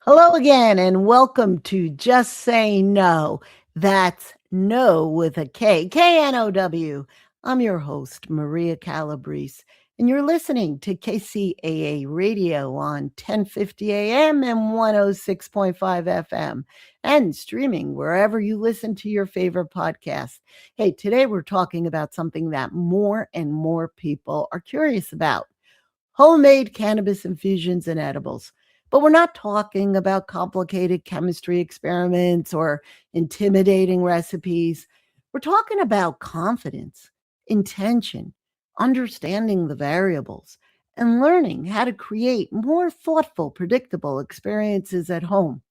Hello again, and welcome to Just Say No. That's no with a K, K-N-O-W. I'm your host, Maria Calabrese, and you're listening to KCAA Radio on 1050 AM and 106.5 FM, and streaming wherever you listen to your favorite podcast. Hey, today we're talking about something that more and more people are curious about: homemade cannabis infusions and edibles. But we're not talking about complicated chemistry experiments or intimidating recipes. We're talking about confidence, intention, understanding the variables, and learning how to create more thoughtful, predictable experiences at home.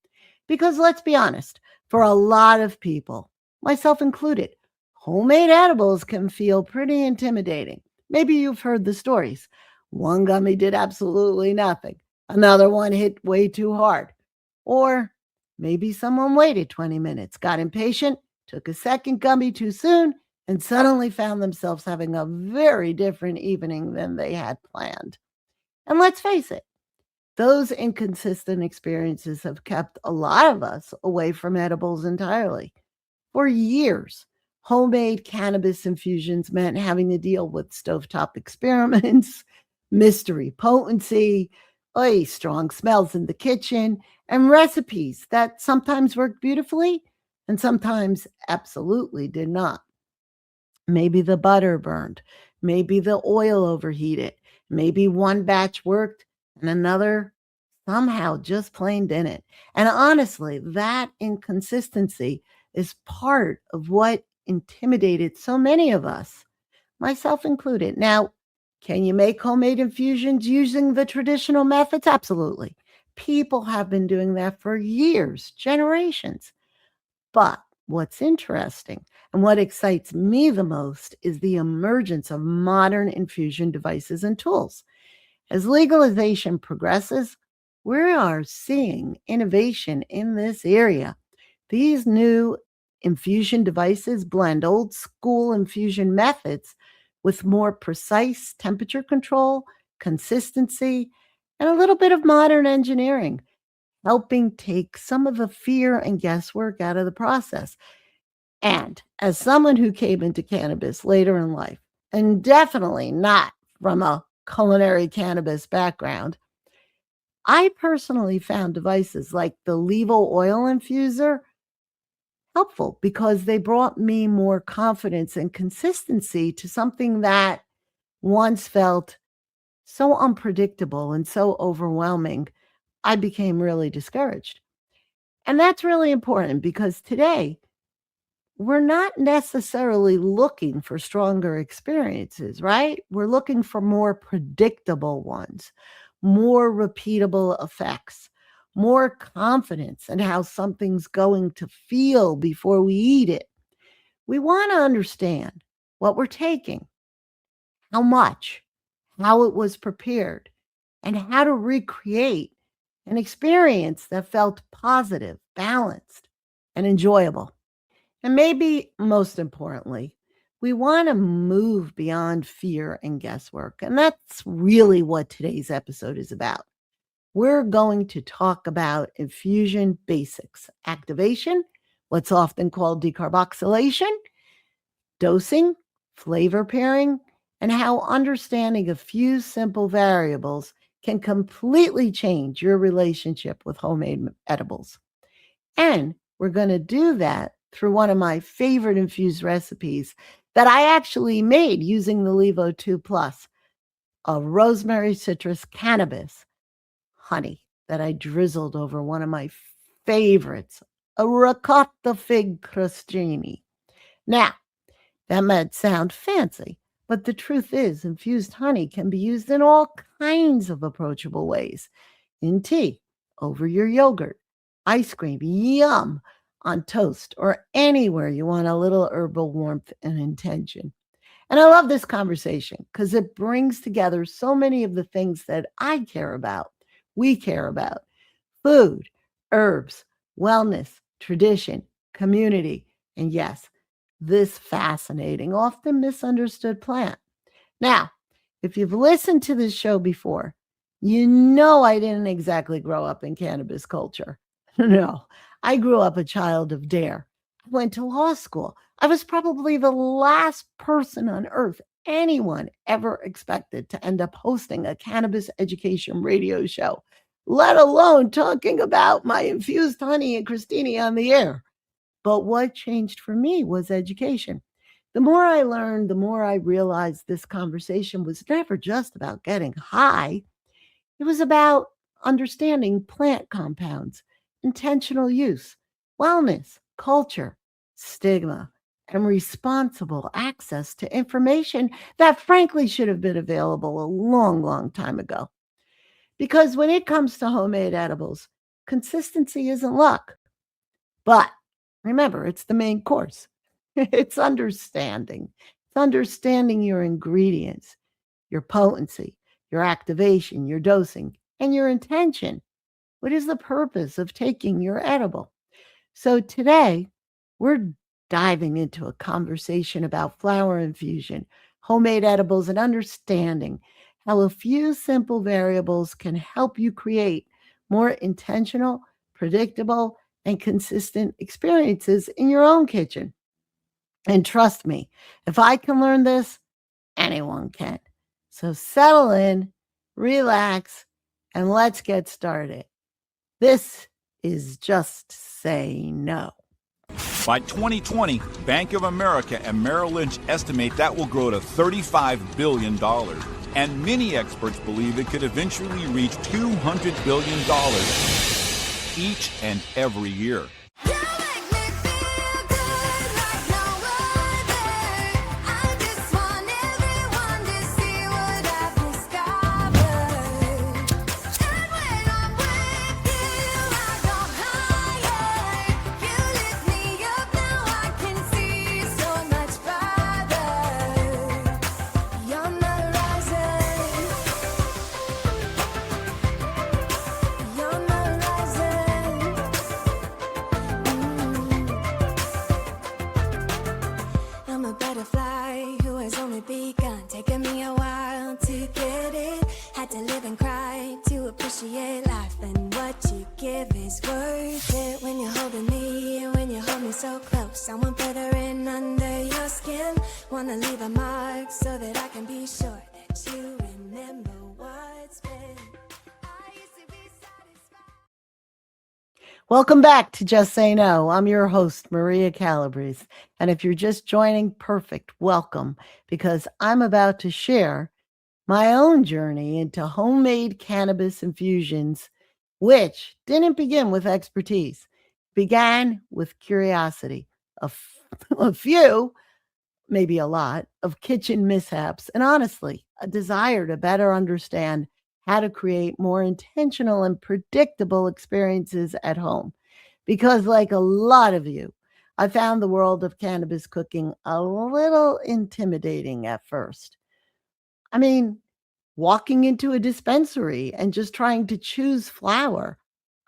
Because let's be honest, for a lot of people, myself included, homemade edibles can feel pretty intimidating. Maybe you've heard the stories. One gummy did absolutely nothing, another one hit way too hard. Or maybe someone waited 20 minutes, got impatient, took a second gummy too soon, and suddenly found themselves having a very different evening than they had planned. And let's face it, those inconsistent experiences have kept a lot of us away from edibles entirely. For years, homemade cannabis infusions meant having to deal with stovetop experiments, mystery potency, strong smells in the kitchen, and recipes that sometimes worked beautifully and sometimes absolutely did not. Maybe the butter burned, maybe the oil overheated, maybe one batch worked and another somehow just plain didn't. And honestly, that inconsistency is part of what intimidated so many of us, myself included. Now, can you make homemade infusions using the traditional methods? Absolutely. People have been doing that for years, generations. But what's interesting and what excites me the most is the emergence of modern infusion devices and tools. As legalization progresses, we are seeing innovation in this area. These new infusion devices blend old school infusion methods with more precise temperature control, consistency, and a little bit of modern engineering, helping take some of the fear and guesswork out of the process. And as someone who came into cannabis later in life, and definitely not from a culinary cannabis background, I personally found devices like the Levo oil infuser helpful because they brought me more confidence and consistency to something that once felt so unpredictable and so overwhelming. I became really discouraged. And that's really important because today we're not necessarily looking for stronger experiences, right? We're looking for more predictable ones, more repeatable effects, more confidence in how something's going to feel before we eat it. We want to understand what we're taking, how much, how it was prepared, and how to recreate an experience that felt positive, balanced, and enjoyable. And maybe most importantly, we want to move beyond fear and guesswork. And that's really what today's episode is about. We're going to talk about infusion basics, activation, what's often called decarboxylation, dosing, flavor pairing, and how understanding a few simple variables can completely change your relationship with homemade edibles. And we're going to do that through one of my favorite infused recipes that I actually made using the Levo 2 Plus, a rosemary citrus cannabis honey that I drizzled over one of my favorites, a ricotta fig crostini. Now, that might sound fancy, but the truth is, infused honey can be used in all kinds of approachable ways: in tea, over your yogurt, ice cream, yum, on toast, or anywhere you want a little herbal warmth and intention. And I love this conversation because it brings together so many of the things that I care about, we care about: food, herbs, wellness, tradition, community, and yes, this fascinating, often misunderstood plant. Now, if you've listened to this show before, I didn't exactly grow up in cannabis culture. No, I grew up a child of dare. I went to law school. I was probably the last person on earth anyone ever expected to end up hosting a cannabis education radio show, let alone talking about my infused honey and Christini on the air. But what changed for me was education. The more I learned, the more I realized this conversation was never just about getting high. It was about understanding plant compounds, intentional use, wellness, culture, stigma, and responsible access to information that frankly should have been available a long, long time ago. Because when it comes to homemade edibles, consistency isn't luck. But remember, it's the main course. It's understanding. It's understanding your ingredients, your potency, your activation, your dosing, and your intention. What is the purpose of taking your edible? So today, we're diving into a conversation about flower infusion, homemade edibles, and understanding how a few simple variables can help you create more intentional, predictable, and consistent experiences in your own kitchen. And trust me, if I can learn this, anyone can. So settle in, relax, and let's get started. This is Just Say No. By 2020, Bank of America and Merrill Lynch estimate that will grow to $35 billion. And many experts believe it could eventually reach $200 billion each and every year. Welcome back to Just Say No. I'm your host, Maria Calabrese. And if you're just joining, perfect, welcome, because I'm about to share my own journey into homemade cannabis infusions, which didn't begin with expertise, began with curiosity, a few, maybe a lot, of kitchen mishaps, and honestly, a desire to better understand how to create more intentional and predictable experiences at home. Because, like a lot of you, I found the world of cannabis cooking a little intimidating at first. I mean, walking into a dispensary and just trying to choose flower,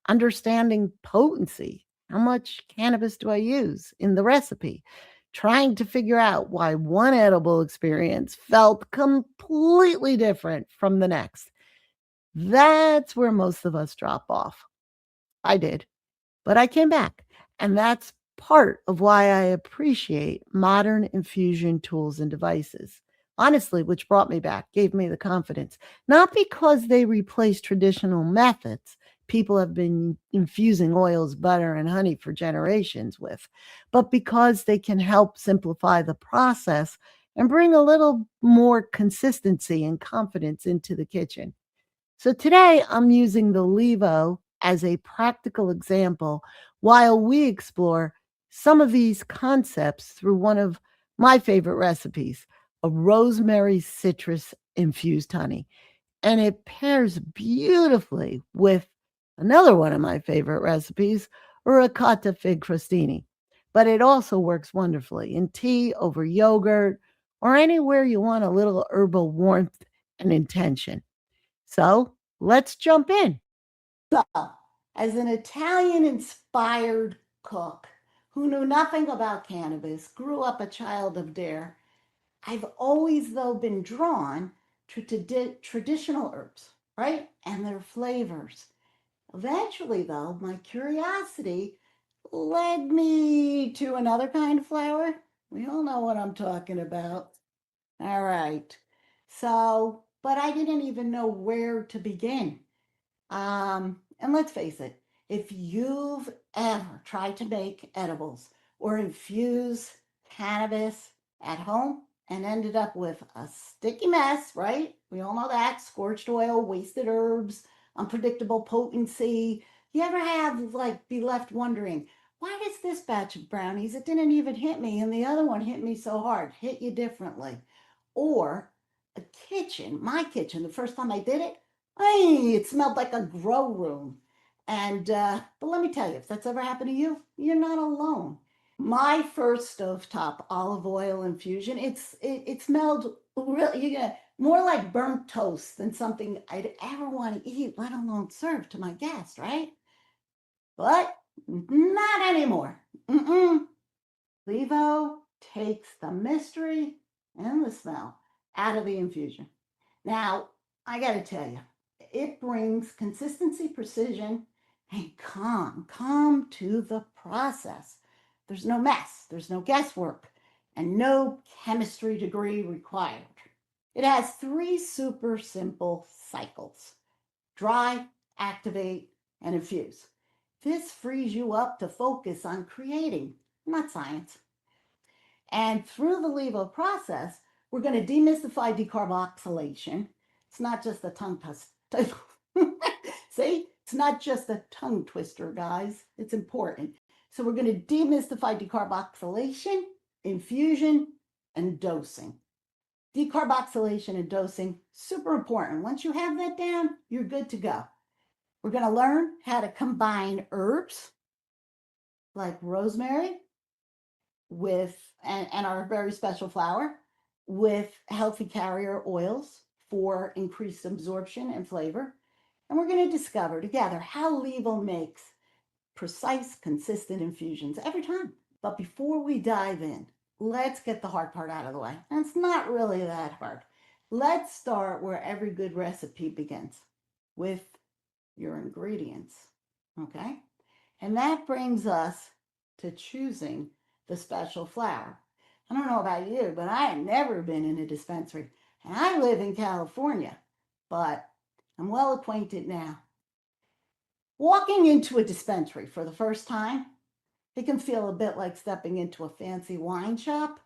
understanding potency. How much cannabis do I use in the recipe? Trying to figure out why one edible experience felt completely different from the next. That's where most of us drop off. I did, but I came back. And that's part of why I appreciate modern infusion tools and devices. Honestly, which brought me back, gave me the confidence, not because they replace traditional methods people have been infusing oils, butter, and honey for generations with, but because they can help simplify the process and bring a little more consistency and confidence into the kitchen. So today I'm using the Levo as a practical example while we explore some of these concepts through one of my favorite recipes, a rosemary citrus infused honey. And it pairs beautifully with another one of my favorite recipes, ricotta fig crostini. But it also works wonderfully in tea, over yogurt, or anywhere you want a little herbal warmth and intention. So let's jump in. So, as an Italian inspired cook who knew nothing about cannabis, grew up a child of dare, I've always, though, been drawn to traditional herbs. right? And their flavors. Eventually, though, my curiosity led me to another kind of flower. We all know what I'm talking about. All right. So, but I didn't even know where to begin. And let's face it, if you've ever tried to make edibles or infuse cannabis at home and ended up with a sticky mess, right? We all know that scorched oil, wasted herbs, unpredictable potency. You ever have like be left wondering, why does this batch of brownies, it didn't even hit me and the other one hit me so hard, hit you differently? Or a kitchen, my kitchen, the first time I did it, hey, it smelled like a grow room. And but let me tell you, if that's ever happened to you, you're not alone. My first stovetop olive oil infusion, it smelled really more like burnt toast than something I'd ever want to eat, let alone serve to my guests, right? But not anymore. Mm-mm. Levo takes the mystery and the smell out of the infusion. Now, I got to tell you, it brings consistency, precision, and calm to the process. There's no mess, there's no guesswork, and no chemistry degree required. It has three super simple cycles: dry, activate, and infuse. This frees you up to focus on creating, not science. And through the Levo process, we're going to demystify decarboxylation. It's not just a tongue twister. See, it's not just a tongue twister, guys. It's important. So we're going to demystify decarboxylation, infusion, and dosing. Decarboxylation and dosing, super important. Once you have that down, you're good to go. We're going to learn how to combine herbs like rosemary with and our very special flower with healthy carrier oils for increased absorption and flavor. And we're going to discover together how Levo makes precise, consistent infusions every time. But before we dive in, let's get the hard part out of the way. And it's not really that hard. Let's start where every good recipe begins, with your ingredients. Okay? And that brings us to choosing the special flower. I don't know about you, but I have never been in a dispensary. And I live in California, but I'm well acquainted now. Walking into a dispensary for the first time, it can feel a bit like stepping into a fancy wine shop.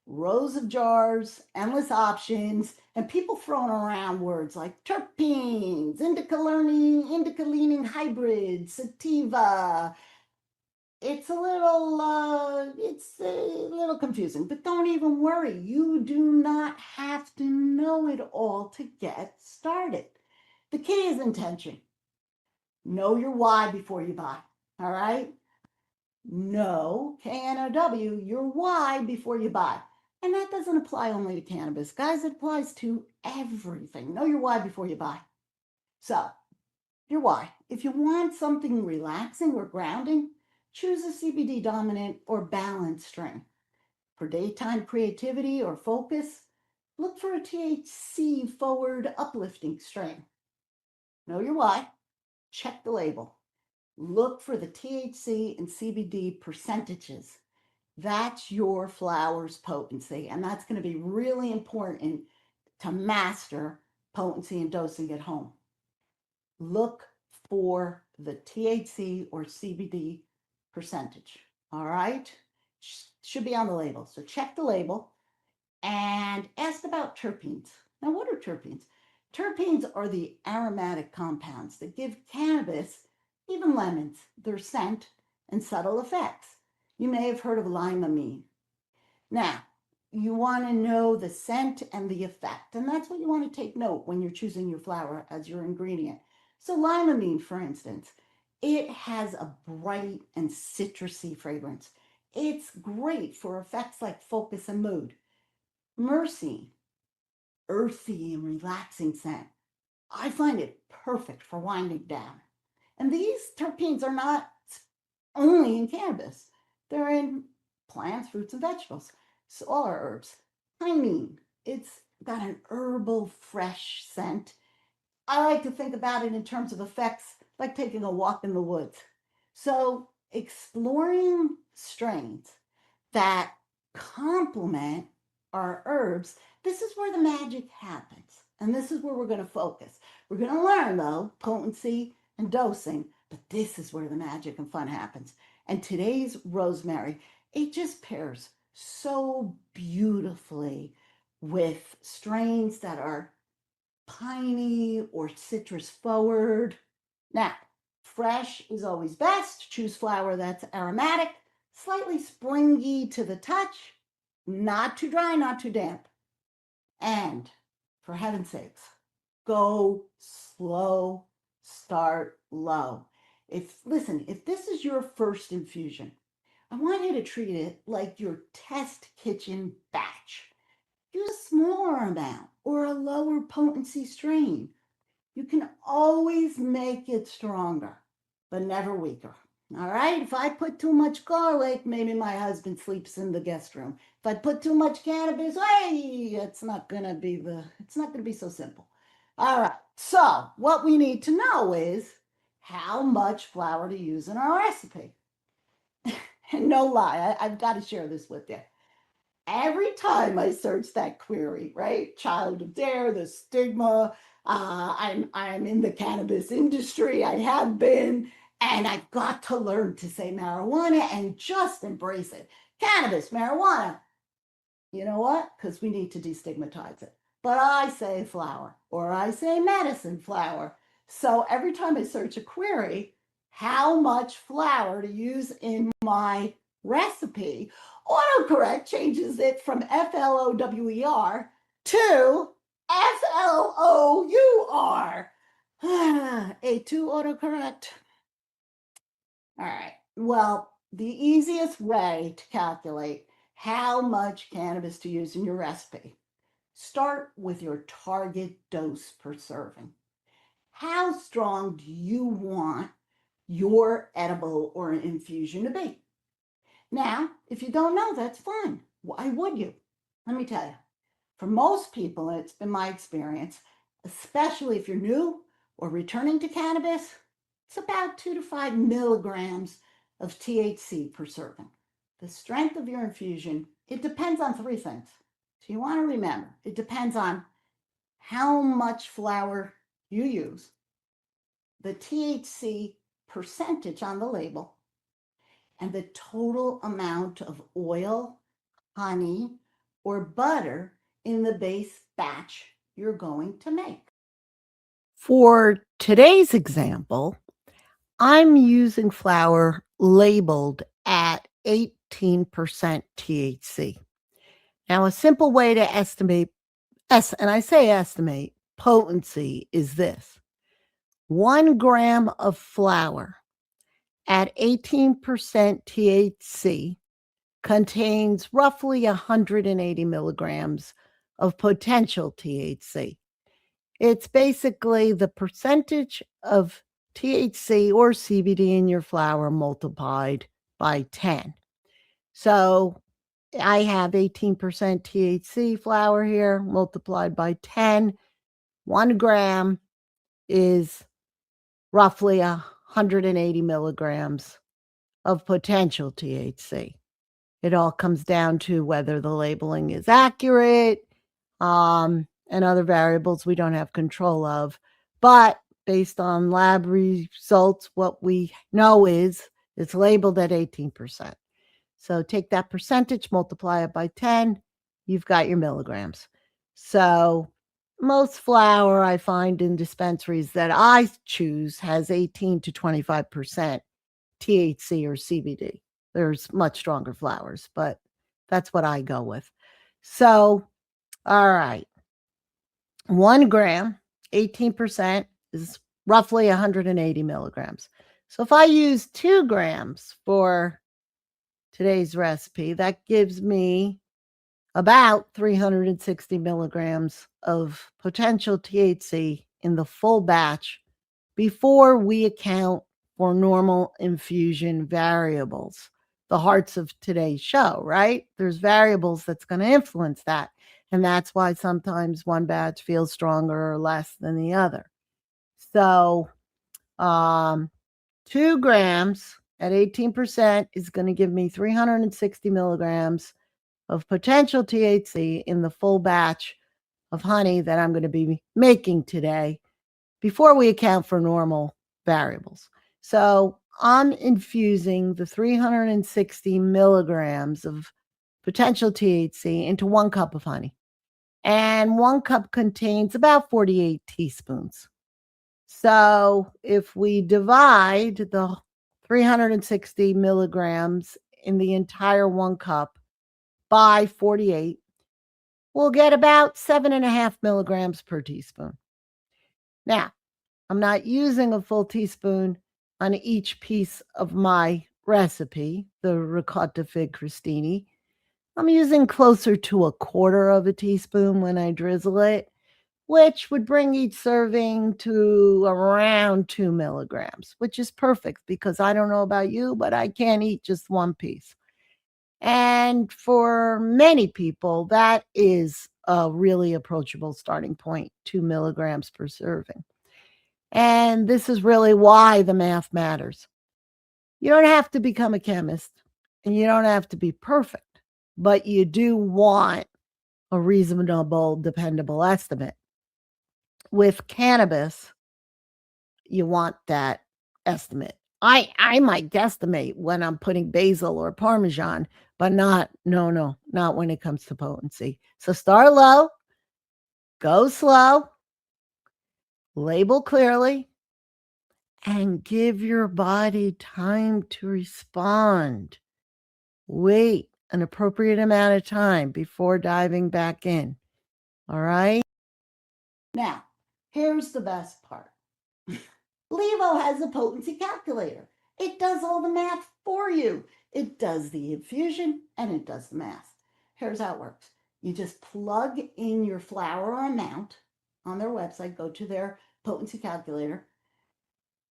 Rows of jars, endless options, and people throwing around words like terpenes, indica leaning hybrids, sativa. It's a little confusing, but don't even worry. You do not have to know it all to get started. The key is intention. Know your why before you buy. All right? Know, KNOW, your why before you buy. And that doesn't apply only to cannabis. Guys, it applies to everything. Know your why before you buy. So, your why. If you want something relaxing or grounding, choose a CBD dominant or balanced strain. For daytime creativity or focus, look for a THC forward uplifting strain. Know your why. Check the label. Look for the THC and CBD percentages. That's your flower's potency, and that's going to be really important to master potency and dosing at home. Look for the THC or CBD percentage. All right? Should be on the label. So check the label and ask about terpenes. Now, what are terpenes? Terpenes are the aromatic compounds that give cannabis, even lemons, their scent and subtle effects. You may have heard of limonene. Now, you want to know the scent and the effect, and that's what you want to take note when you're choosing your flower as your ingredient. So limonene, for instance, it has a bright and citrusy fragrance. It's great for effects like focus and mood. Myrcene, earthy and relaxing scent. I find it perfect for winding down. And these terpenes are not only in cannabis. They're in plants, fruits, and vegetables. So all our herbs. Pinene, it's got an herbal, fresh scent. I like to think about it in terms of effects, like taking a walk in the woods. So, exploring strains that complement our herbs, this is where the magic happens. And this is where we're going to focus. We're going to learn, though, potency and dosing, but this is where the magic and fun happens. And today's rosemary, it just pairs so beautifully with strains that are piney or citrus forward. Now, fresh is always best. Choose flower that's aromatic, slightly springy to the touch, not too dry, not too damp. And for heaven's sakes, go slow, start low. If this is your first infusion, I want you to treat it like your test kitchen batch. Use a smaller amount or a lower potency strain. You can always make it stronger, but never weaker. All right, if I put too much garlic, maybe my husband sleeps in the guest room. If I put too much cannabis, hey, it's not gonna be so simple. All right, so what we need to know is how much flour to use in our recipe. And no lie, I've got to share this with you. Every time I search that query, right? Child of Dare, the stigma. I'm in the cannabis industry. I have been, and I've got to learn to say marijuana and just embrace it. Cannabis, marijuana. You know what? Because we need to destigmatize it. But I say flower, or I say medicine flower. So every time I search a query, how much flour to use in my recipe, autocorrect changes it from FLOWER to FLOUR. A2 autocorrect. All right. Well, the easiest way to calculate how much cannabis to use in your recipe, start with your target dose per serving. How strong do you want your edible or infusion to be? Now, if you don't know, that's fine. Why would you? Let me tell you. For most people, and it's been my experience, especially if you're new or returning to cannabis, it's about 2 to 5 milligrams of THC per serving. The strength of your infusion, it depends on three things. So you want to remember, it depends on how much flour you use, the THC percentage on the label, and the total amount of oil, honey, or butter in the base batch you're going to make. For today's example, I'm using flour labeled at 18% THC. Now, a simple way to estimate, and I say estimate, potency is this: 1 gram of flour at 18% THC contains roughly 180 milligrams of potential THC. It's basically the percentage of THC or CBD in your flour multiplied by 10. So I have 18% THC flour here multiplied by 10. 1 gram is roughly 180 milligrams of potential THC. It all comes down to whether the labeling is accurate, and other variables we don't have control of. But based on lab results, what we know is it's labeled at 18%. So take that percentage, multiply it by 10, you've got your milligrams. So most flour I find in dispensaries that I choose has 18 to 25% THC or CBD. There's much stronger flours, but that's what I go with. So, all right. 1 gram, 18% is roughly 180 milligrams. So if I use 2 grams for today's recipe, that gives me about 360 milligrams of potential THC in the full batch before we account for normal infusion variables, the hearts of today's show, right? There's variables that's going to influence that. And that's why sometimes one batch feels stronger or less than the other. So 2 grams at 18% is going to give me 360 milligrams of potential THC in the full batch of honey that I'm going to be making today before we account for normal variables. So I'm infusing the 360 milligrams of potential THC into 1 cup of honey. And 1 cup contains about 48 teaspoons. So if we divide the 360 milligrams in the entire 1 cup by 48, we'll get about 7.5 milligrams per teaspoon. Now, I'm not using a full teaspoon on each piece of my recipe, the ricotta fig crostini. I'm using closer to 1/4 of a teaspoon when I drizzle it, which would bring each serving to around 2 milligrams, which is perfect because I don't know about you, but I can't eat just 1 piece. And for many people, that is a really approachable starting point, 2 milligrams per serving. And this is really why the math matters. You don't have to become a chemist and you don't have to be perfect, but you do want a reasonable, dependable estimate. With cannabis, you want that estimate. I might guesstimate when I'm putting basil or Parmesan, but not when it comes to potency. So start low, go slow, label clearly, and give your body time to respond. Wait an appropriate amount of time before diving back in. All right? Now, here's the best part. Levo has a potency calculator. It does all the math for you. It does the infusion and it does the math. Here's how it works. You just plug in your flower amount on their website, go to their potency calculator,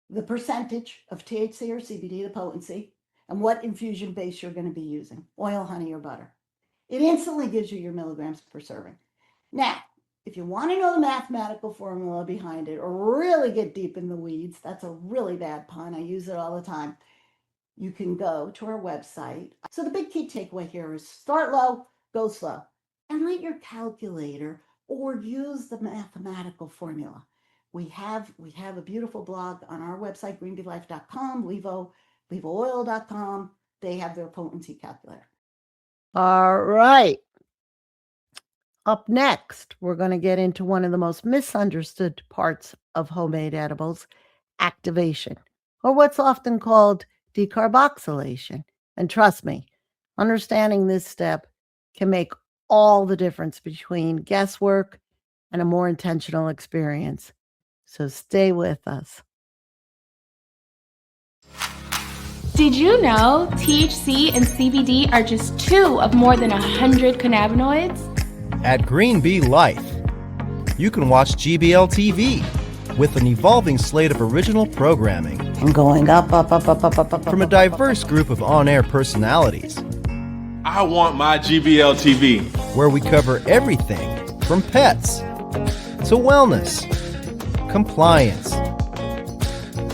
the percentage of THC or CBD, the potency, and what infusion base you're going to be using, oil, honey, or butter. It instantly gives you your milligrams per serving. Now, if you want to know the mathematical formula behind it or really get deep in the weeds, that's a really bad pun. I use it all the time. You can go to our website. So the big key takeaway here is start low, go slow, and let your calculator or use the mathematical formula. We have a beautiful blog on our website, greenbeelife.com, levoil.com. They have their potency calculator. All right. Up next, we're going to get into one of the most misunderstood parts of homemade edibles, activation, or what's often called decarboxylation. And trust me, understanding this step can make all the difference between guesswork and a more intentional experience. So stay with us. Did you know THC and CBD are just 2 of more than 100 cannabinoids? At Green Bee Life, you can watch GBL TV with an evolving slate of original programming. I'm going up. From a diverse group of on-air personalities. I want my GBL TV. Where we cover everything from pets to wellness, compliance,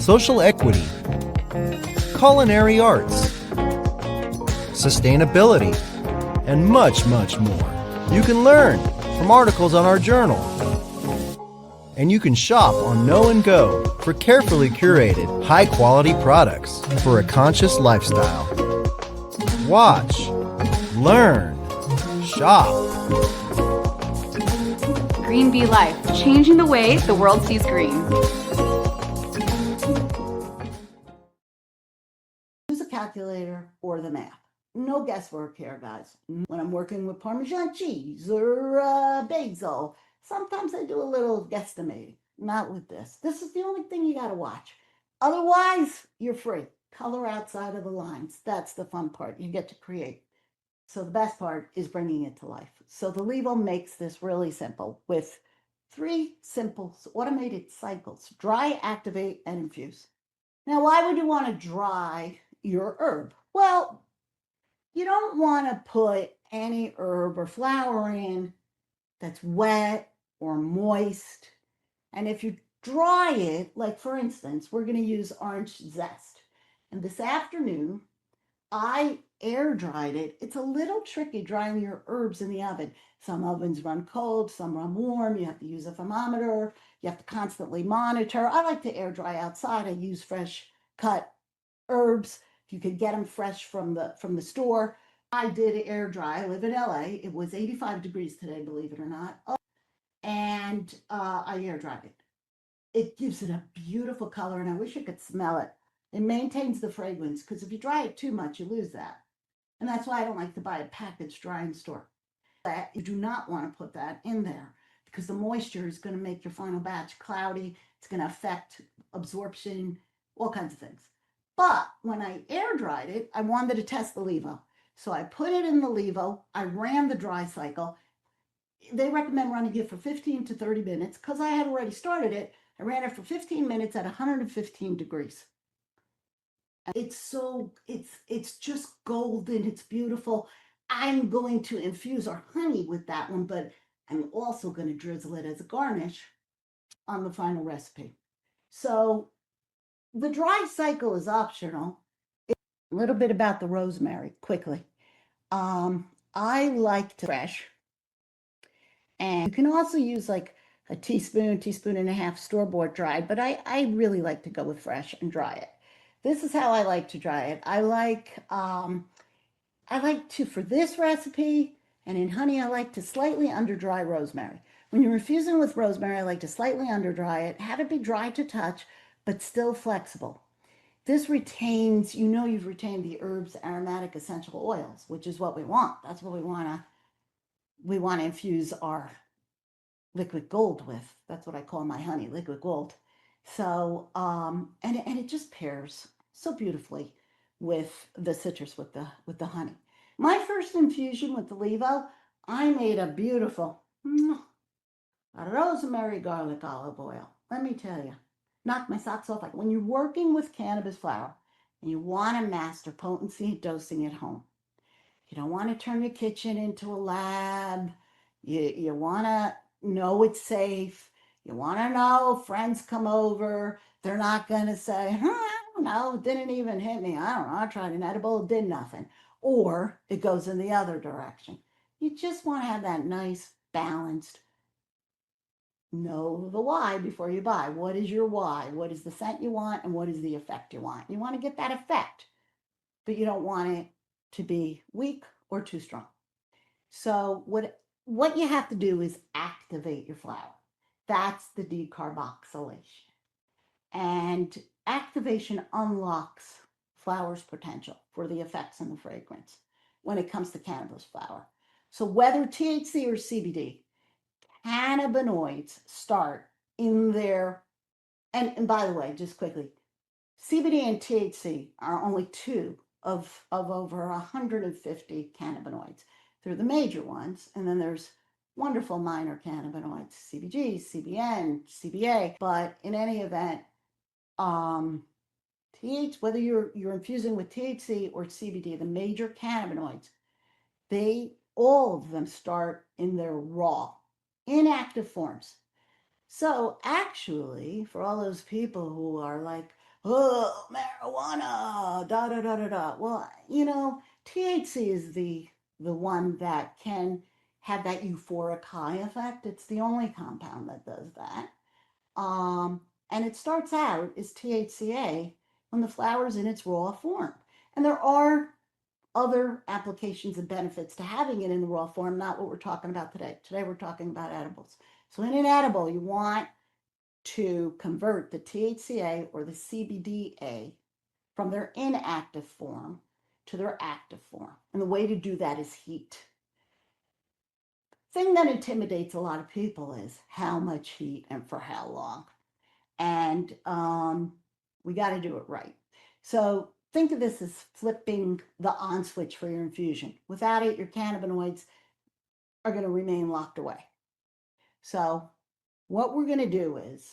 social equity, culinary arts, sustainability, and much, much more. You can learn from articles on our journal. And you can shop on Know & Go for carefully curated, high-quality products for a conscious lifestyle. Watch, learn, shop. Green Bee Life, changing the way the world sees green. Use a calculator or the math. No guesswork here, guys. When I'm working with Parmesan cheese or basil, sometimes I do a little guesstimating. Not with this. This is the only thing you got to watch. Otherwise, you're free. Color outside of the lines. That's the fun part. You get to create. So the best part is bringing it to life. So the Levo makes this really simple with 3 simple automated cycles: dry, activate, and infuse. Now, why would you want to dry your herb? Well, you don't want to put any herb or flower in that's wet or moist. And if you dry it, like for instance, we're going to use orange zest. And this afternoon, I air dried it. It's a little tricky drying your herbs in the oven. Some ovens run cold, some run warm. You have to use a thermometer. You have to constantly monitor. I like to air dry outside. I use fresh cut herbs. You could get them fresh from the store. I did air dry. I live in LA. It was 85 degrees today, believe it or not. And I air dried it. It gives it a beautiful color, and I wish I could smell it. It maintains the fragrance, because if you dry it too much, you lose that. And that's why I don't like to buy a packaged drying store. That you do not want to put that in there, because the moisture is going to make your final batch cloudy. It's going to affect absorption, all kinds of things. But when I air dried it, I wanted to test the Levo. So I put it in the Levo. I ran the dry cycle. They recommend running it for 15 to 30 minutes. Because I had already started it, I ran it for 15 minutes at 115 degrees. It's just golden. It's beautiful. I'm going to infuse our honey with that one, but I'm also going to drizzle it as a garnish on the final recipe. So the dry cycle is optional. A little bit about the rosemary quickly. I like to fresh, and you can also use like a teaspoon and a half store-bought dried, but I really like to go with fresh and dry it. This is how I like to dry it. I like to, for this recipe and in honey, I like to slightly under dry rosemary. When you're infusing with rosemary, I like to slightly under dry it, have it be dry to touch, but still flexible. This retains, you've retained the herbs, aromatic essential oils, which is what we want. That's what we want to infuse our liquid gold with. That's what I call my honey, liquid gold. So, and it just pairs so beautifully with the citrus, with the honey. My first infusion with the Levo, I made a beautiful rosemary garlic olive oil. Let me tell you, knocked my socks off. Like when you're working with cannabis flower and you want to master potency dosing at home, you don't want to turn your kitchen into a lab. You want to know it's safe. You want to know friends come over, they're not going to say, I don't know, it didn't even hit me. I don't know, I tried an edible, it did nothing. Or it goes in the other direction. You just want to have that nice, balanced, know the why before you buy. What is your why? What is the scent you want, and what is the effect you want? You want to get that effect, but you don't want it to be weak or too strong. So what you have to do is activate your flower. That's the decarboxylation. And activation unlocks flower's potential for the effects and the fragrance when it comes to cannabis flower. So whether THC or CBD, cannabinoids start in their, and by the way, just quickly, CBD and THC are only two of over 150 cannabinoids. They're the major ones, and then there's wonderful minor cannabinoids, CBG, CBN, CBA. But in any event, whether you're infusing with THC or CBD, the major cannabinoids, all of them start in their raw, inactive forms. So actually, for all those people who are like, oh, marijuana, da da da da da. Well, THC is the one that can have that euphoric high effect. It's the only compound that does that. And it starts out as THCA when the flower is in its raw form. And there are other applications and benefits to having it in the raw form, not what we're talking about today. Today we're talking about edibles. So in an edible, you want to convert the THCA or the CBDA from their inactive form to their active form. And the way to do that is heat. The thing that intimidates a lot of people is how much heat and for how long. And we got to do it right. So think of this as flipping the on switch for your infusion. Without it, your cannabinoids are going to remain locked away. So what we're going to do is,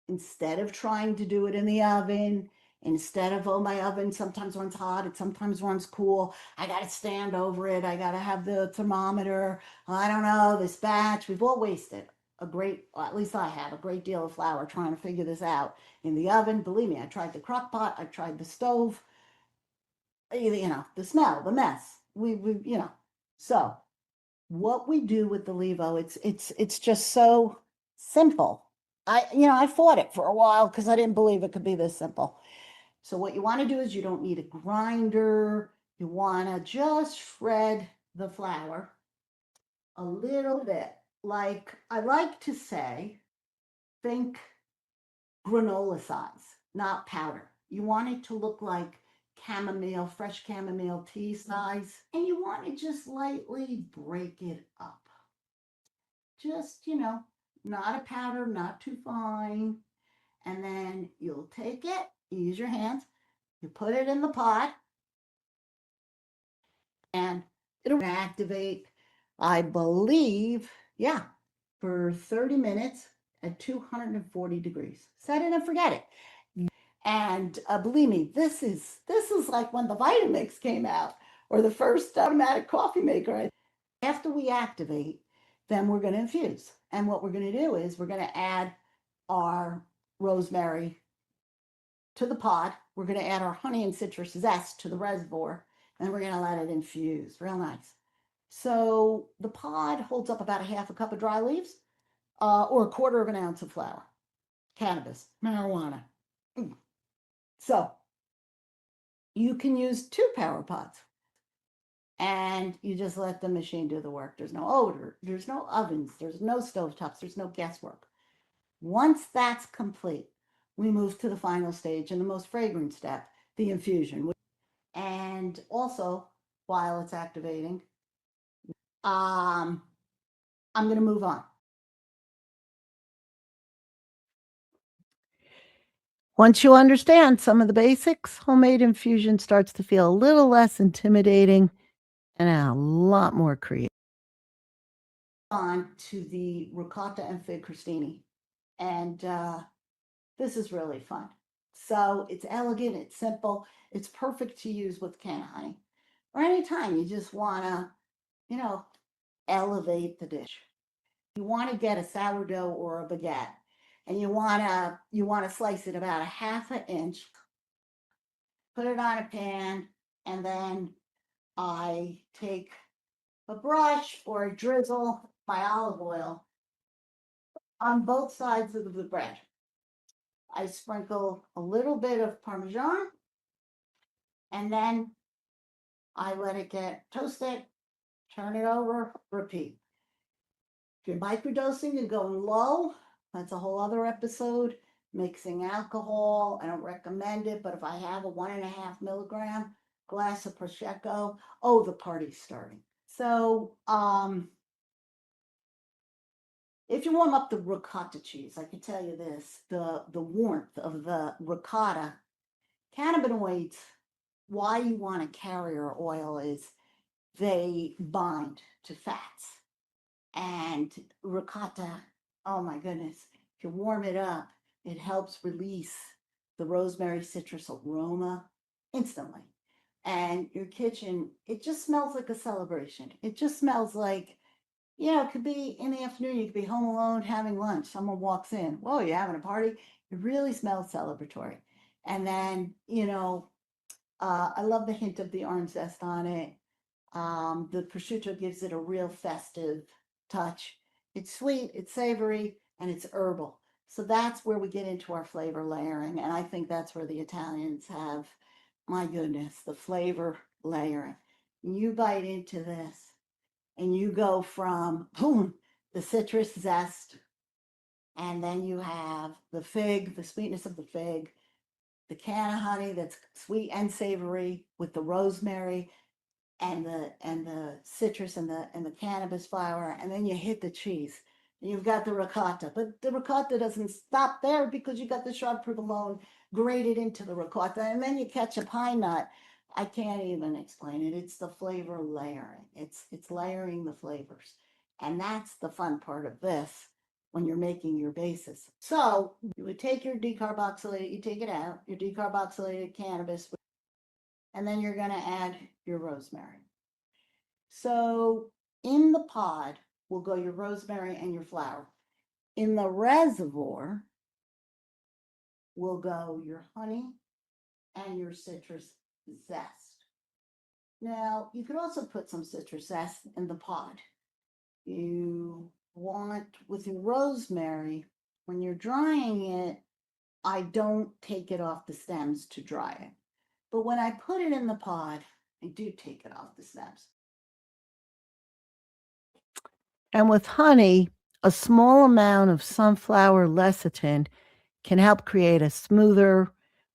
instead of trying to do it in the oven, instead of, oh, my oven sometimes runs hot, it sometimes runs cool, I got to stand over it, I got to have the thermometer, I don't know, this batch, we've all wasted a great, well, at least I have a great deal of flour trying to figure this out in the oven. Believe me, I tried the crock pot, I tried the stove, the smell, the mess. So what we do with the Levo, it's just so simple. I fought it for a while because I didn't believe it could be this simple. So what you want to do is you don't need a grinder. You want to just shred the flour a little bit. Like I like to say, think granola size, not powder. You want it to look like chamomile, fresh chamomile tea size, and you want to just lightly break it up. Just, not a powder, not too fine. And then you'll take it, use your hands, you put it in the pot, and it'll activate, I believe, yeah, for 30 minutes at 240 degrees. Set it and forget it. And believe me, this is like when the Vitamix came out, or the first automatic coffee maker. After we activate, then we're going to infuse. And what we're going to do is we're going to add our rosemary to the pod. We're going to add our honey and citrus zest to the reservoir, and we're going to let it infuse real nice. So the pod holds up about a half a cup of dry leaves, or a quarter of an ounce of flour, cannabis, marijuana. So you can use 2 power pots, and you just let the machine do the work. There's no odor, there's no ovens, there's no stovetops, there's no guesswork. Once that's complete, we move to the final stage and the most fragrant step, the infusion. And also, while it's activating, I'm going to move on. Once you understand some of the basics, homemade infusion starts to feel a little less intimidating and a lot more creative. On to the ricotta and fig crostini. And this is really fun. So it's elegant, it's simple, it's perfect to use with canned honey. Or anytime you just want to, elevate the dish. You want to get a sourdough or a baguette, and you want to slice it about a half an inch, put it on a pan, and then I take a brush or a drizzle my olive oil on both sides of the bread. I sprinkle a little bit of Parmesan, and then I let it get toasted, turn it over, repeat. If you're microdosing and going low, that's a whole other episode. Mixing alcohol, I don't recommend it, but if I have a 1.5 milligram glass of Prosecco, oh, the party's starting. So, if you warm up the ricotta cheese, I can tell you this, the warmth of the ricotta, cannabinoids, why you want a carrier oil is they bind to fats. And ricotta, oh my goodness, if you warm it up, it helps release the rosemary citrus aroma instantly. And your kitchen, it just smells like a celebration. It just smells like, it could be in the afternoon, you could be home alone having lunch. Someone walks in, whoa, you're having a party? It really smells celebratory. And then, I love the hint of the orange zest on it. The prosciutto gives it a real festive touch. It's sweet, it's savory, and it's herbal. So that's where we get into our flavor layering. And I think that's where the Italians have, my goodness, the flavor layering. You bite into this and you go from, boom, the citrus zest, and then you have the fig, the sweetness of the fig, the can of honey that's sweet and savory with the rosemary and the citrus and the cannabis flower, and then you hit the cheese. And you've got the ricotta, but the ricotta doesn't stop there because you got the sharp provolone grated into the ricotta, and then you catch a pine nut. I can't even explain it. It's the flavor layering. It's layering the flavors, and that's the fun part of this when you're making your bases. So you would take your decarboxylated, you take it out, your decarboxylated cannabis, and then you're going to add your rosemary. So in the pod will go your rosemary and your flour. In the reservoir will go your honey and your citrus zest. Now, you could also put some citrus zest in the pod. You want, with your rosemary, when you're drying it, I don't take it off the stems to dry it. But when I put it in the pod, I do take it off the stems. And with honey, a small amount of sunflower lecithin can help create a smoother,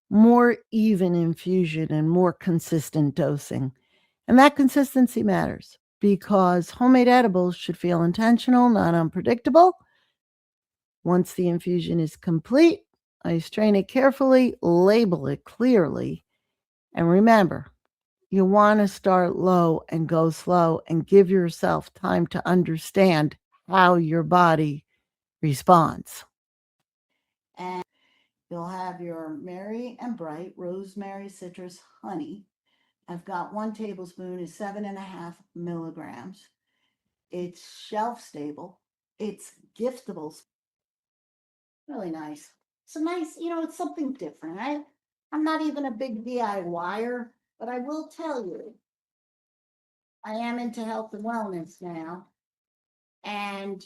more even infusion and more consistent dosing. And that consistency matters because homemade edibles should feel intentional, not unpredictable. Once the infusion is complete, I strain it carefully, label it clearly, and remember, you want to start low and go slow and give yourself time to understand how your body responds. And you'll have your Merry and Bright rosemary citrus honey. I've got 1 tablespoon is 7.5 milligrams. It's shelf stable. It's giftable. Really nice. It's a nice, it's something different. I'm not even a big DIYer, but I will tell you, I am into health and wellness now. And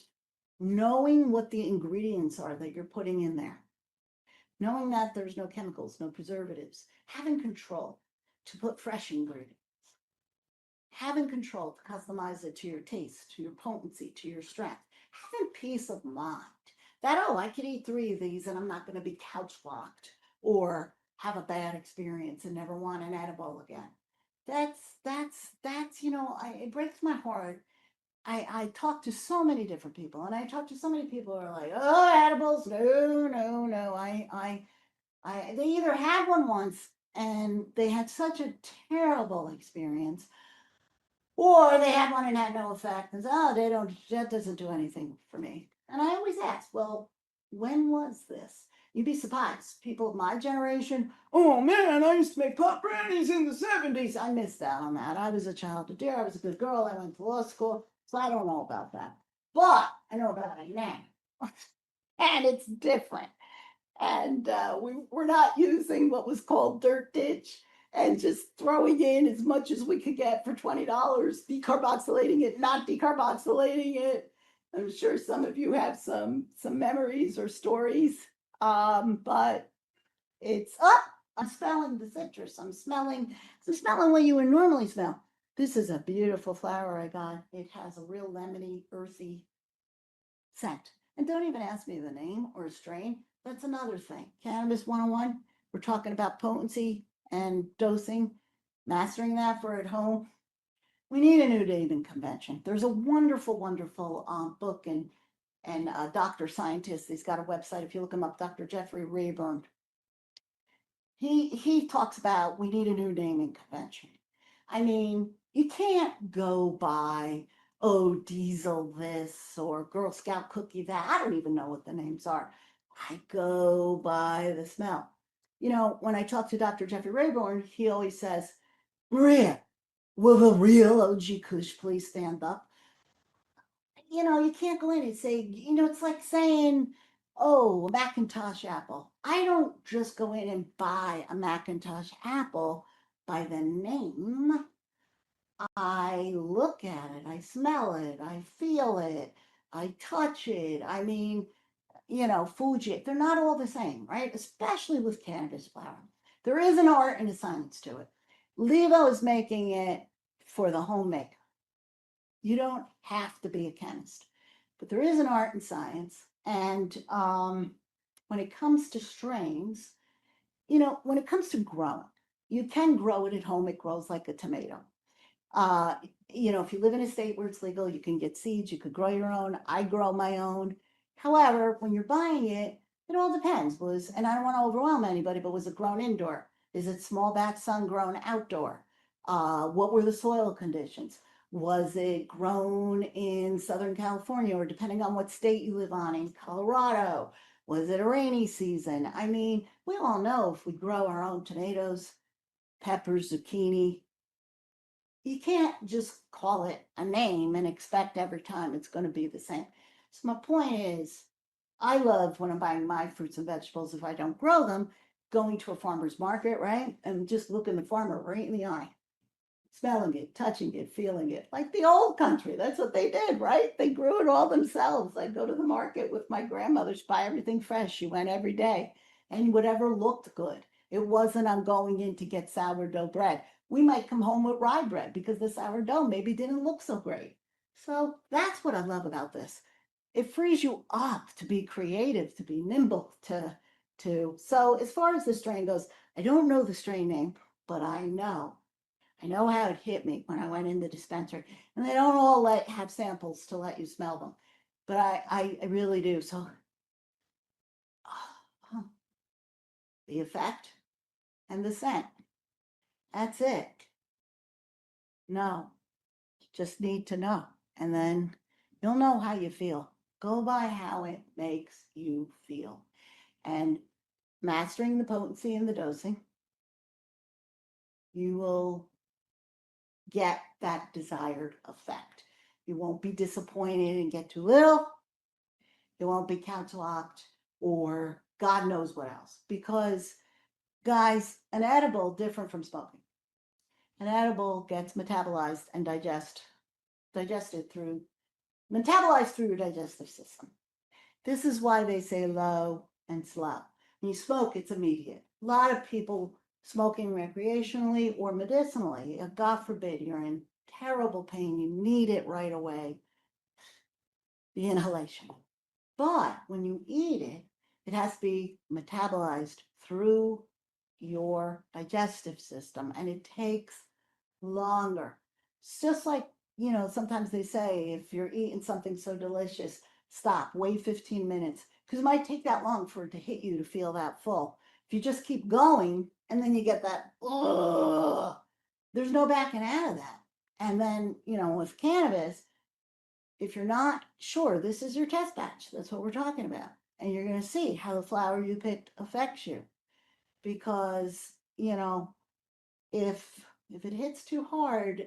knowing what the ingredients are that you're putting in there, knowing that there's no chemicals, no preservatives, having control to put fresh ingredients, having control to customize it to your taste, to your potency, to your strength, having peace of mind that, oh, I could eat 3 of these and I'm not going to be couch locked or have a bad experience and never want an edible again. That's, it breaks my heart. I talk to so many different people, and I talk to so many people who are like, oh, edibles, no, no, no. They either had one once and they had such a terrible experience, or they had one and had no effect, and that doesn't do anything for me. And I always ask, well, when was this? You'd be surprised. People of my generation, oh man, I used to make pot brownies in the 70s. I missed out on that. I was a child of dear. I was a good girl. I went to law school, so I don't know about that. But I know about it now. And it's different. And we're not using what was called dirt ditch and just throwing in as much as we could get for $20, decarboxylating it, not decarboxylating it. I'm sure some of you have some memories or stories, but it's I'm smelling the citrus. I'm smelling what you would normally smell. This is a beautiful flower I got. It has a real lemony, earthy scent. And don't even ask me the name or strain. That's another thing. Cannabis 101, we're talking about potency and dosing, mastering that for at home. We need a new naming convention. There's a wonderful, wonderful book and doctor scientist. He's got a website. If you look him up, Dr. Jeffrey Rayburn. He talks about we need a new naming convention. I mean, you can't go by, oh, Diesel this or Girl Scout cookie that. I don't even know what the names are. I go by the smell. When I talk to Dr. Jeffrey Rayburn, he always says, Maria, will a real OG Kush please stand up? You can't go in and say, it's like saying, oh, a Macintosh apple. I don't just go in and buy a Macintosh apple by the name. I look at it, I smell it, I feel it, I touch it. I mean, Fuji, they're not all the same, right? Especially with cannabis flower. There is an art and a science to it. Levo is making it for the homemaker. You don't have to be a chemist, but there is an art and science. And when it comes to strains, when it comes to growing, you can grow it at home. It grows like a tomato. If you live in a state where it's legal, you can get seeds, you could grow your own. I grow my own. However, when you're buying it, it all depends. And I don't want to overwhelm anybody, but was it grown indoor? Is it small batch sun grown outdoor? What were the soil conditions? Was it grown in Southern California, or depending on what state you live on, in Colorado? Was it a rainy season? I mean, we all know if we grow our own tomatoes, peppers, zucchini, you can't just call it a name and expect every time it's going to be the same. So my point is, I love when I'm buying my fruits and vegetables, if I don't grow them, going to a farmer's market, right? And just looking the farmer right in the eye, smelling it, touching it, feeling it, like the old country. That's what they did, right? They grew it all themselves. I'd go to the market with my grandmother, buy everything fresh. She went every day, and whatever looked good. It wasn't I'm going in to get sourdough bread. We might come home with rye bread because the sourdough maybe didn't look so great. So that's what I love about this. It frees you up to be creative, to be nimble, so as far as the strain goes, I don't know the strain name, but I know how it hit me when I went in the dispensary. And they don't all have samples to let you smell them, but I really do. So the effect and the scent, that's it. No, just need to know, and then you'll know how you feel. Go by how it makes you feel, and mastering the potency and the dosing, you will get that desired effect. You won't be disappointed and get too little. You won't be couch-locked or God knows what else. Because, guys, an edible, different from smoking. An edible gets metabolized and metabolized through your digestive system. This is why they say low and slow. When you smoke, it's immediate. A lot of people smoking recreationally or medicinally, God forbid, you're in terrible pain, you need it right away, the inhalation. But when you eat it, it has to be metabolized through your digestive system, and it takes longer. It's just like, sometimes they say if you're eating something so delicious, stop, wait 15 minutes, because it might take that long for it to hit you to feel that full. If you just keep going and then you get that, there's no backing out of that. And then, with cannabis, if you're not sure, this is your test batch. That's what we're talking about. And you're going to see how the flower you picked affects you. Because, if it hits too hard,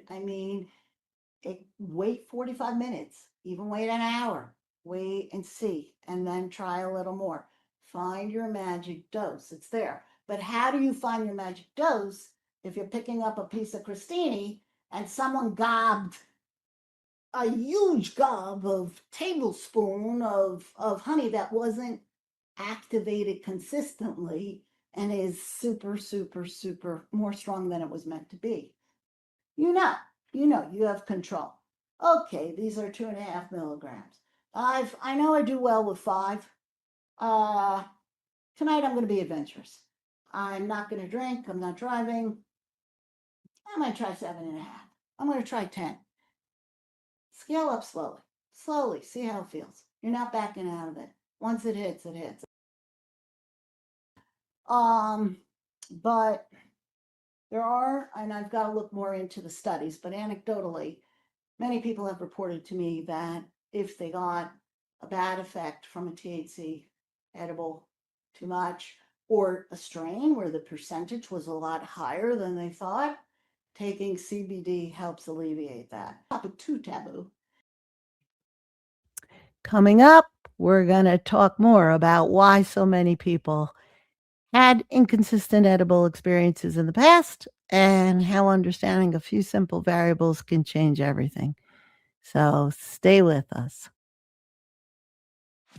wait 45 minutes, even wait an hour, wait and see, and then try a little more. Find your magic dose. It's there. But how do you find your magic dose if you're picking up a piece of crostini and someone gobbed a huge gob of tablespoon of honey that wasn't activated consistently and is super, super, super more strong than it was meant to be? You have control. Okay, these are 2.5 milligrams. I know I do well with 5. Tonight I'm going to be adventurous. I'm not going to drink. I'm not driving. I'm going to try 7.5. I'm going to try 10. Scale up slowly. Slowly. See how it feels. You're not backing out of it. Once it hits, it hits. But there are, and I've got to look more into the studies, but anecdotally, many people have reported to me that if they got a bad effect from a THC edible too much, or a strain where the percentage was a lot higher than they thought, taking CBD helps alleviate that. Topic 2 taboo. Coming up, we're going to talk more about why so many people had inconsistent edible experiences in the past and how understanding a few simple variables can change everything. So stay with us.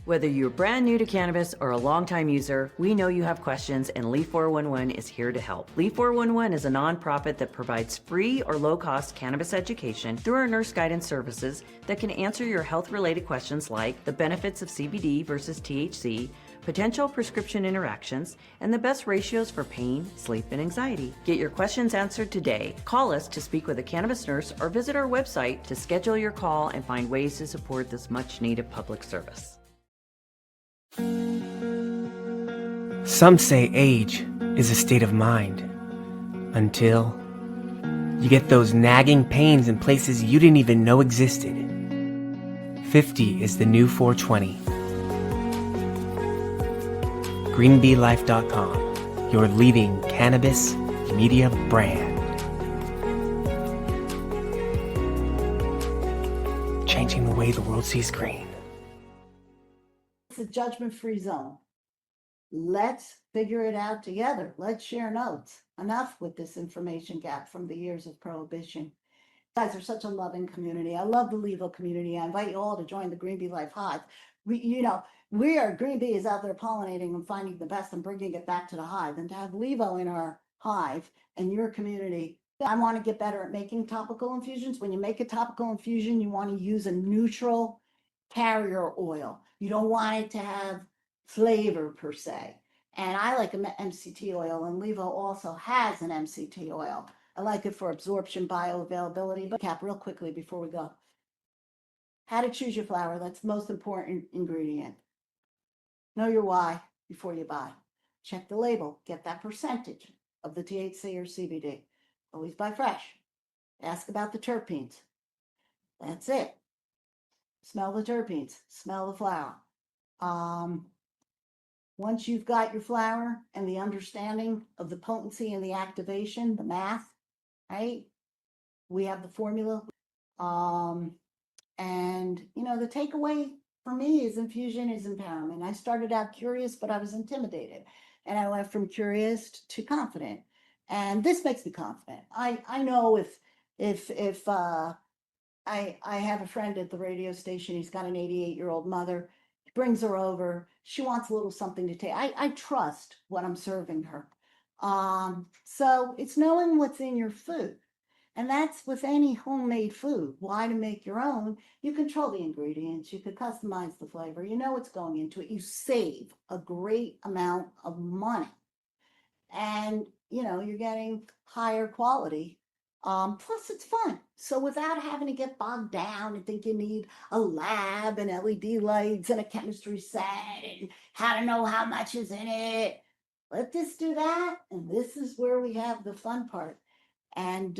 Whether you're brand new to cannabis or a longtime user, we know you have questions, and Leaf 411 is here to help. Leaf 411 is a nonprofit that provides free or low-cost cannabis education through our nurse guidance services that can answer your health-related questions like the benefits of CBD versus THC, potential prescription interactions, and the best ratios for pain, sleep, and anxiety. Get your questions answered today. Call us to speak with a cannabis nurse or visit our website to schedule your call and find ways to support this much-needed public service. Some say age is a state of mind, until you get those nagging pains in places you didn't even know existed. 50 is the new 420. GreenBeeLife.com, your leading cannabis media brand. Changing the way the world sees green. a judgment-free zone. Let's figure it out together. Let's share notes. Enough with this information gap from the years of prohibition. You guys are such a loving community. I love the Levo community. I invite you all to join the Green Bee Life Hive. Green Bee is out there pollinating and finding the best and bringing it back to the hive. And to have Levo in our hive and your community, I want to get better at making topical infusions. When you make a topical infusion, you want to use a neutral carrier oil. You don't want it to have flavor per se. And I like an MCT oil, and Levo also has an MCT oil. I like it for absorption, bioavailability. But cap real quickly before we go. How to choose your flower. That's the most important ingredient. Know your why before you buy. Check the label. Get that percentage of the THC or CBD. Always buy fresh. Ask about the terpenes. That's it. Smell the terpenes. Smell the flower. Once you've got your flower and the understanding of the potency and the activation, the math, right? We have the formula. And the takeaway for me is infusion is empowerment. I started out curious, but I was intimidated. And I went from curious to confident. And this makes me confident. I know if I have a friend at the radio station, he's got an 88-year-old mother. He brings her over. She wants a little something to take. I trust what I'm serving her. So it's knowing what's in your food. And that's with any homemade food. Why to make your own? You control the ingredients. You could customize the flavor. You know what's going into it. You save a great amount of money. And, you're getting higher quality. Plus, it's fun. So without having to get bogged down and think you need a lab and LED lights and a chemistry set and how to know how much is in it, let this do that. And this is where we have the fun part. And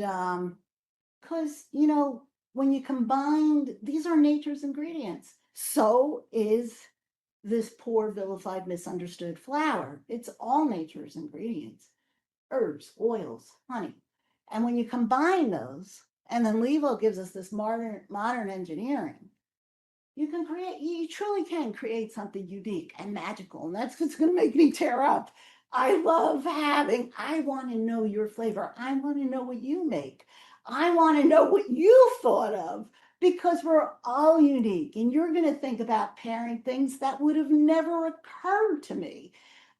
because, when you combine, these are nature's ingredients. So is this poor, vilified, misunderstood flower. It's all nature's ingredients. Herbs, oils, honey. And when you combine those, and then Levo gives us this modern engineering, you truly can create something unique and magical. And that's what's going to make me tear up. I want to know your flavor. I want to know what you make. I want to know what you thought of, because we're all unique. And you're going to think about pairing things that would have never occurred to me.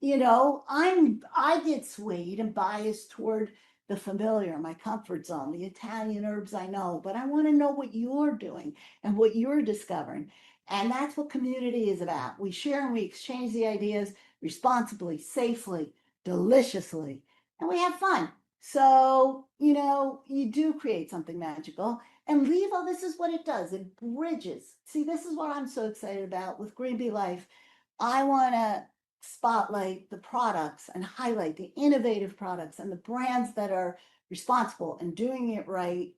I get swayed and biased toward the familiar, my comfort zone, the Italian herbs I know, but I want to know what you're doing and what you're discovering. And that's what community is about. We share and we exchange the ideas responsibly, safely, deliciously, and we have fun. So, you do create something magical. And Levo, this is what it does. It bridges. See, this is what I'm so excited about with Green Bee Life. I want to spotlight the products and highlight the innovative products and the brands that are responsible and doing it right,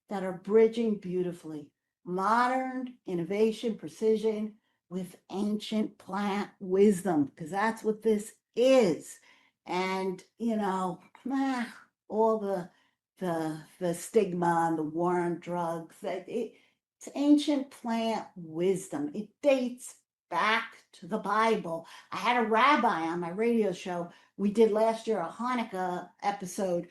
that are bridging beautifully. Modern innovation, precision with ancient plant wisdom, because that's what this is. And, all the stigma and the war on drugs, it's ancient plant wisdom. It dates back to the Bible. I had a rabbi on my radio show. We did last year a Hanukkah episode.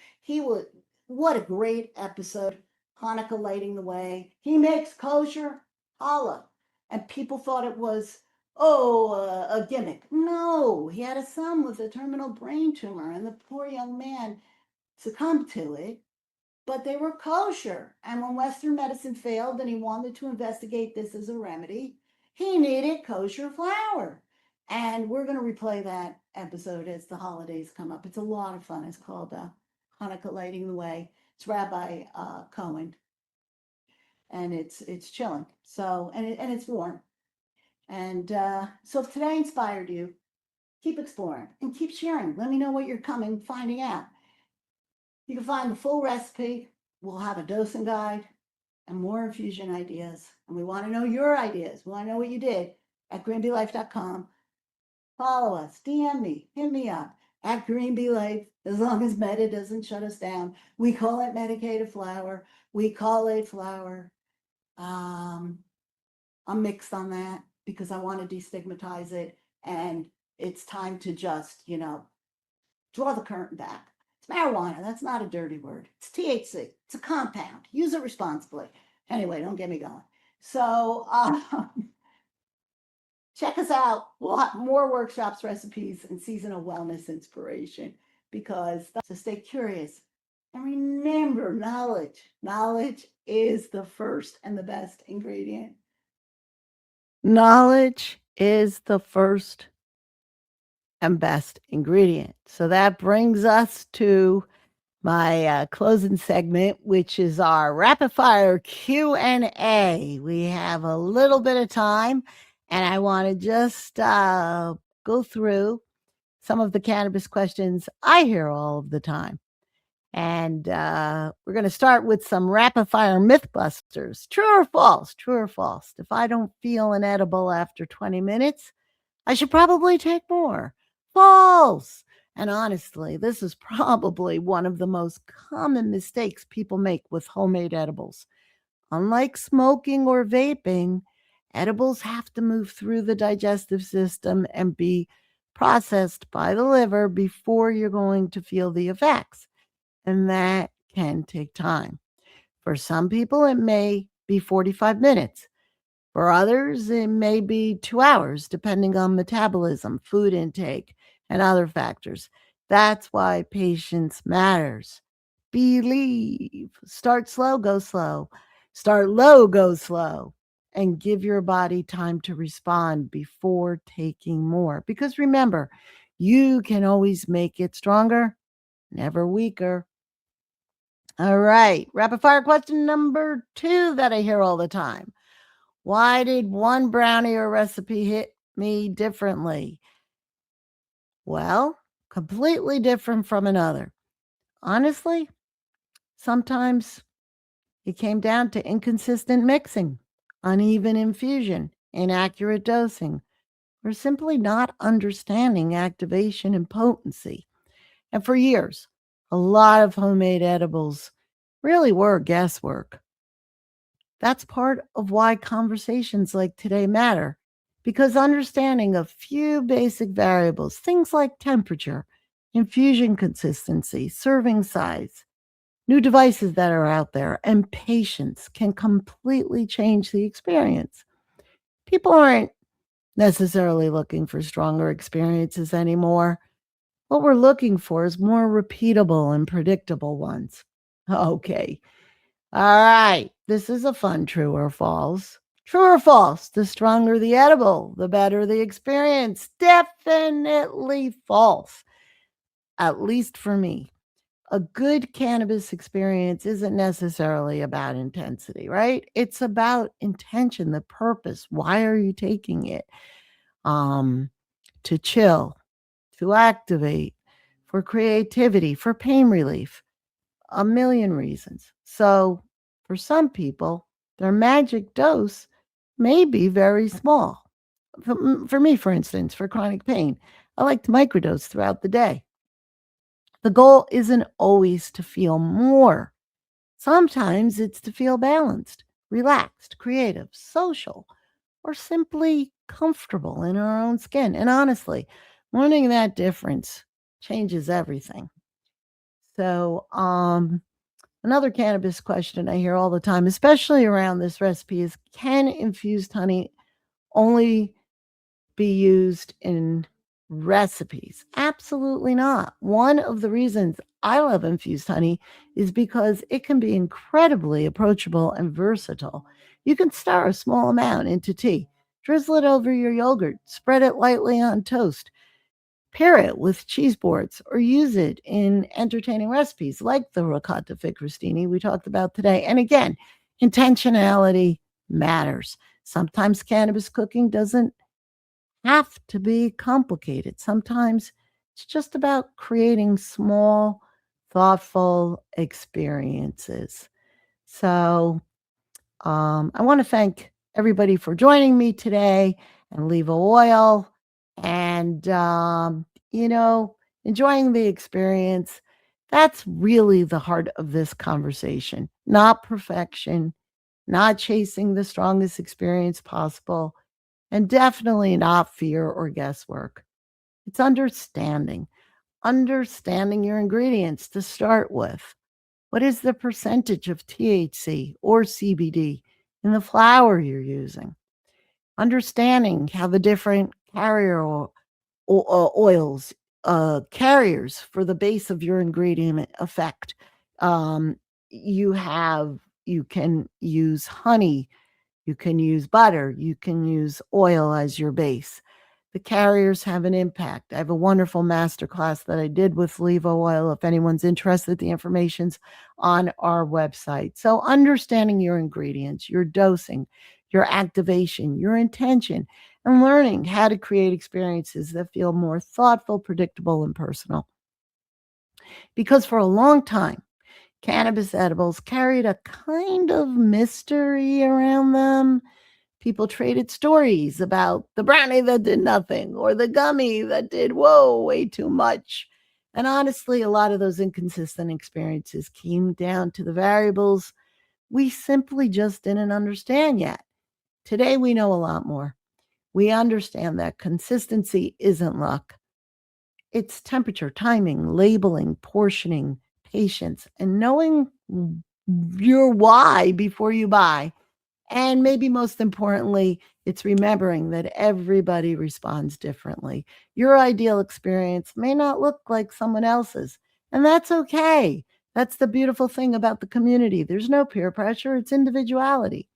What a great episode. Hanukkah lighting the way. He makes kosher challah. And people thought it was, a gimmick. No, he had a son with a terminal brain tumor, and the poor young man succumbed to it. But they were kosher. And when Western medicine failed and he wanted to investigate this as a remedy, he needed kosher flour. And we're going to replay that episode as the holidays come up. It's a lot of fun. It's called Hanukkah Lighting the Way. It's Rabbi Cohen. And it's chilling. So, and it's warm. And so if today inspired you, keep exploring and keep sharing. Let me know what you're finding out. You can find the full recipe. We'll have a dosing guide and more infusion ideas. And we want to know your ideas. We want to know what you did at greenbeelife.com. Follow us, DM me, hit me up at Green Bee Life, as long as Meta doesn't shut us down. We call it medicated flour. We call it flour. I'm mixed on that. because I want to destigmatize it, and it's time to just, draw the curtain back. It's marijuana. That's not a dirty word. It's THC. It's a compound. Use it responsibly. Anyway, don't get me going. So check us out. We'll have more workshops, recipes, and seasonal wellness inspiration, so stay curious. And remember, knowledge. Knowledge is the first and the best ingredient. Knowledge is the first and best ingredient. So that brings us to my closing segment, which is our rapid fire Q&A. We have a little bit of time, and I want to just go through some of the cannabis questions I hear all of the time. And we're going to start with some rapid fire myth busters. True or false? True or false? If I don't feel an edible after 20 minutes, I should probably take more. False. And honestly, this is probably one of the most common mistakes people make with homemade edibles. Unlike smoking or vaping, edibles have to move through the digestive system and be processed by the liver before you're going to feel the effects. And that can take time. For some people, it may be 45 minutes. For others, it may be 2 hours, depending on metabolism, food intake, and other factors. That's why patience matters. Believe. Start slow, go slow. Start low, go slow. And give your body time to respond before taking more. Because remember, you can always make it stronger, never weaker. All right. Rapid fire question number 2 that I hear all the time. Why did one brownie or recipe hit me differently? Well, completely different from another. Honestly, sometimes it came down to inconsistent mixing, uneven infusion, inaccurate dosing, or simply not understanding activation and potency. And for years, a lot of homemade edibles really were guesswork. That's part of why conversations like today matter, because understanding a few basic variables, things like temperature, infusion consistency, serving size, new devices that are out there, and patience can completely change the experience. People aren't necessarily looking for stronger experiences anymore. What we're looking for is more repeatable and predictable ones. Okay. All right. This is a fun true or false. True or false? The stronger the edible, the better the experience. Definitely false. At least for me. A good cannabis experience isn't necessarily about intensity, right? It's about intention, the purpose. Why are you taking it? To chill, to activate, for creativity, for pain relief, a million reasons. So for some people, their magic dose may be very small. For me, for instance, for chronic pain, I like to microdose throughout the day. The goal isn't always to feel more. Sometimes it's to feel balanced, relaxed, creative, social, or simply comfortable in our own skin. And honestly, learning that difference changes everything. So, another cannabis question I hear all the time, especially around this recipe, is can infused honey only be used in recipes? Absolutely not. One of the reasons I love infused honey is because it can be incredibly approachable and versatile. You can stir a small amount into tea, drizzle it over your yogurt, spread it lightly on toast, pair it with cheese boards, or use it in entertaining recipes like the ricotta ficrostini we talked about today. And again, intentionality matters. Sometimes cannabis cooking doesn't have to be complicated. Sometimes it's just about creating small, thoughtful experiences. So I want to thank everybody for joining me today, and Leva Oil, and enjoying the experience. That's really the heart of this conversation. Not perfection, not chasing the strongest experience possible, and definitely not fear or guesswork. It's understanding your ingredients to start with. What is the percentage of THC or CBD in the flower you're using? Understanding how the different oils, carriers for the base of your ingredient affect. You can use honey, you can use butter, you can use oil as your base. The carriers have an impact. I have a wonderful masterclass that I did with Levo oil. If anyone's interested, the information's on our website. So understanding your ingredients, your dosing, your activation, your intention, and learning how to create experiences that feel more thoughtful, predictable, and personal. Because for a long time, cannabis edibles carried a kind of mystery around them. People traded stories about the brownie that did nothing or the gummy that did, way too much. And honestly, a lot of those inconsistent experiences came down to the variables we simply just didn't understand yet. Today, we know a lot more. We understand that consistency isn't luck. It's temperature, timing, labeling, portioning, patience, and knowing your why before you buy. And maybe most importantly, it's remembering that everybody responds differently. Your ideal experience may not look like someone else's, and that's okay. That's the beautiful thing about the community. There's no peer pressure, it's individuality.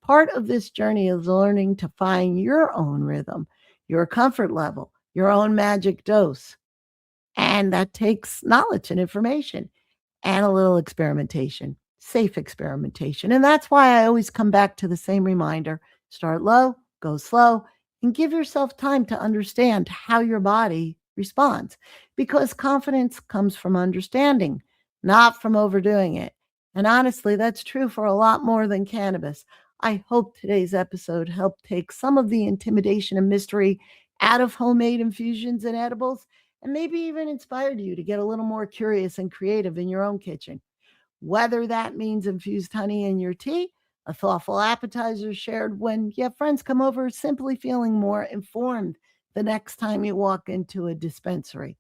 Part of this journey is learning to find your own rhythm, your comfort level, your own magic dose. And that takes knowledge and information and a little experimentation. Safe experimentation. And that's why I always come back to the same reminder. Start low, go slow, and give yourself time to understand how your body responds. Because confidence comes from understanding, not from overdoing it. And honestly, that's true for a lot more than cannabis. I hope today's episode helped take some of the intimidation and mystery out of homemade infusions and edibles, and maybe even inspired you to get a little more curious and creative in your own kitchen. Whether that means infused honey in your tea, a thoughtful appetizer shared when you have friends come over, simply feeling more informed the next time you walk into a dispensary.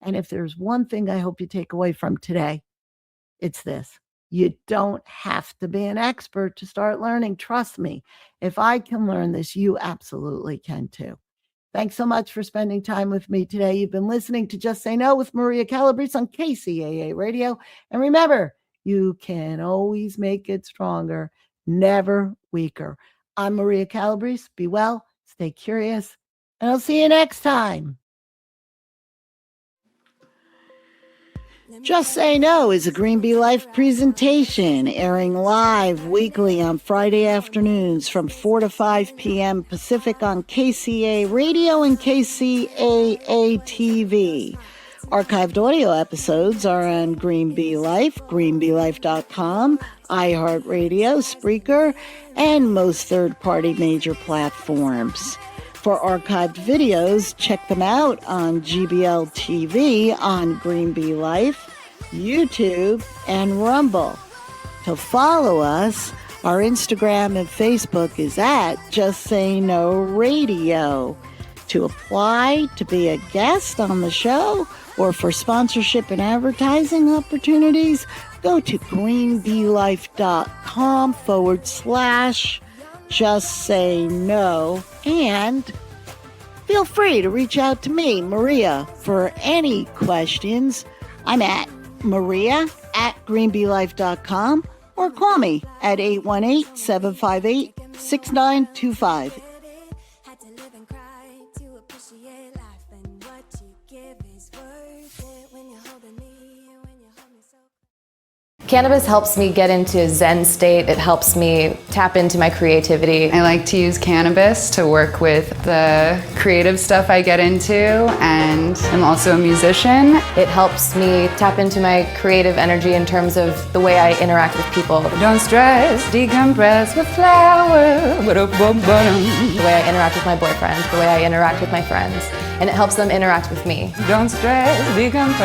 And if there's one thing I hope you take away from today, it's this. You don't have to be an expert to start learning. Trust me, if I can learn this, you absolutely can too. Thanks so much for spending time with me today. You've been listening to Just Say No with Maria Calabrese on KCAA Radio. And remember, you can always make it stronger, never weaker. I'm Maria Calabrese. Be well, stay curious, and I'll see you next time. Just Say No is a Green Bee Life presentation airing live weekly on Friday afternoons from 4 to 5 p.m. Pacific on KCAA Radio and KCAA TV. Archived audio episodes are on Green Bee Life, greenbeelife.com, iHeartRadio, Spreaker, and most third-party major platforms. For archived videos, check them out on GBL TV, on Green Bee Life, YouTube, and Rumble. To follow us, our Instagram and Facebook is at Just Say No Radio. To apply to be a guest on the show or for sponsorship and advertising opportunities, go to greenbeelife.com/Just Say No, and feel free to reach out to me, Maria, for any questions. I'm at maria@greenbeelife.com, or call me at 818-758-6925. Cannabis helps me get into a Zen state. It helps me tap into my creativity. I like to use cannabis to work with the creative stuff I get into, and I'm also a musician. It helps me tap into my creative energy in terms of the way I interact with people. Don't stress, decompress with flower. The way I interact with my boyfriend, the way I interact with my friends, and it helps them interact with me. Don't stress, decompress.